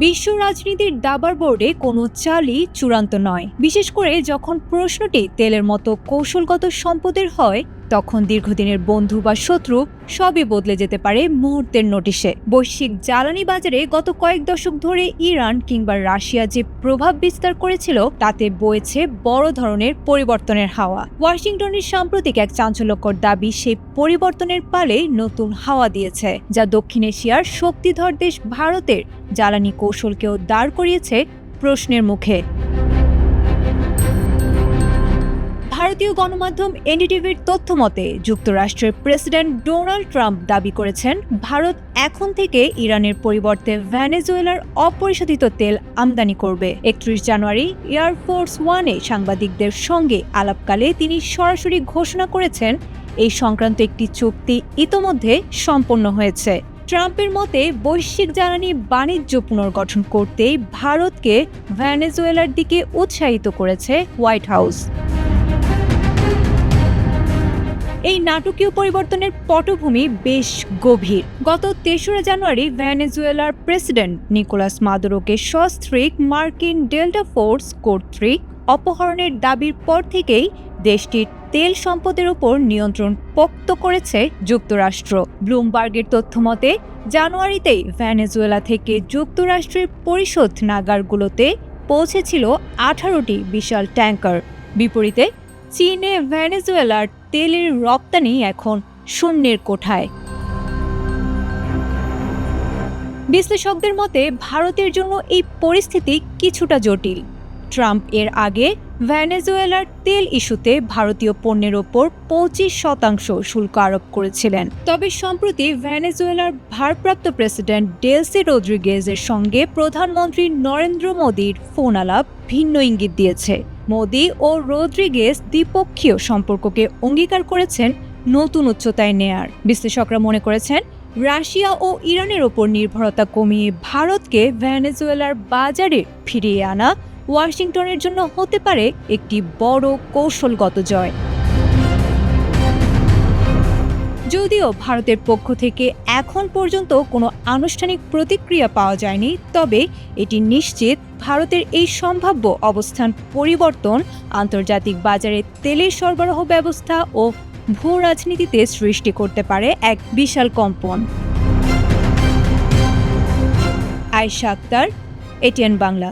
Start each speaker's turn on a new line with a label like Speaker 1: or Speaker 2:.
Speaker 1: বিশ্ব রাজনীতির দাবার বোর্ডে কোনো চালই চূড়ান্ত নয়, বিশেষ করে যখন প্রশ্নটি তেলের মতো কৌশলগত সম্পদের হয়। তখন দীর্ঘদিনের বন্ধু বা শত্রু সবই বদলে যেতে পারে মুহূর্তের নোটিশে। বৈশ্বিক জ্বালানি বাজারে গত কয়েক দশক ধরে ইরান কিংবা রাশিয়া যে প্রভাব বিস্তার করেছিল তাতে বয়েছে বড় ধরনের পরিবর্তনের হাওয়া। ওয়াশিংটনের সাম্প্রতিক এক চাঞ্চল্যকর দাবি সেই পরিবর্তনের পালে নতুন হাওয়া দিয়েছে, যা দক্ষিণ এশিয়ার শক্তিধর দেশ ভারতের জ্বালানি কৌশলকেও দাঁড় করিয়েছে প্রশ্নের মুখে। ভারতীয় গণমাধ্যম এনডিটিভির তথ্য মতে যুক্তরাষ্ট্রের প্রেসিডেন্ট ডোনাল্ড ট্রাম্প দাবি করেছেন ভারত এখন থেকে ইরানের পরিবর্তে ভেনেজুয়েলার অপরিশোধিত তেল আমদানি করবে। 31 জানুয়ারি এয়ারফোর্স ওয়ানে সাংবাদিকদের সঙ্গে আলাপকালে তিনি সরাসরি ঘোষণা করেছেন এই সংক্রান্ত একটি চুক্তি ইতোমধ্যে সম্পন্ন হয়েছে। ট্রাম্পের মতে বৈশ্বিক জ্বালানি বাণিজ্য পুনর্গঠন করতেই ভারতকে ভেনেজুয়েলার দিকে উৎসাহিত করেছে হোয়াইট হাউস। এই নাটকীয় পরিবর্তনের পটভূমি বেশ গভীর। গত 3রা জানুয়ারি ভেনেজুয়েলার প্রেসিডেন্ট নিকোলাস মাদুরোকে সস্ত্রীক মার্কিন ডেল্টা ফোর্স কর্তৃক অপহরণের দাবির পর থেকেই দেশটির তেল সম্পদের উপর নিয়ন্ত্রণ পোক্ত করেছে যুক্তরাষ্ট্র। ব্লুমবার্গের তথ্যমতে জানুয়ারিতেই ভেনেজুয়েলা থেকে যুক্তরাষ্ট্রের পরিশোধ নাগারগুলোতে পৌঁছেছিল 18টি বিশাল ট্যাঙ্কার। বিপরীতে চীনে ভেনেজুয়েলার তেলের রপ্তানি এখন শূন্যের কোঠায়। বিশ্লেষকদের মতে ভারতের জন্য এই পরিস্থিতি কিছুটা জটিল। ট্রাম্প এর আগে ভেনেজুয়েলার তেল ইস্যুতে ভারতীয় পণ্যের ওপর 25% শুল্ক আরোপ করেছিলেন। তবে সম্প্রতি ভেনেজুয়েলার ভারপ্রাপ্ত প্রেসিডেন্ট ডেলসি রদ্রিগেজের সঙ্গে প্রধানমন্ত্রী নরেন্দ্র মোদীর ফোন আলাপ ভিন্ন ইঙ্গিত দিয়েছে। মোদী ও রদ্রিগেজ দ্বিপক্ষীয় সম্পর্ককে অঙ্গীকার করেছেন নতুন উচ্চতায় নেয়ার। বিশ্লেষকরা মনে করেছেন রাশিয়া ও ইরানের ওপর নির্ভরতা কমিয়ে ভারতকে ভেনেজুয়েলার বাজারে ফিরিয়ে আনা ওয়াশিংটনের জন্য হতে পারে একটি বড় কৌশলগত জয়। যদিও ভারতের পক্ষ থেকে এখন পর্যন্ত কোনো আনুষ্ঠানিক প্রতিক্রিয়া পাওয়া যায়নি, তবে এটি নিশ্চিত ভারতের এই সম্ভাব্য অবস্থান পরিবর্তন আন্তর্জাতিক বাজারে তেলের সরবরাহ ব্যবস্থা ও ভূ রাজনীতিতে সৃষ্টি করতে পারে এক বিশাল কম্পন। আয়েশা আক্তার, এটিএন বাংলা।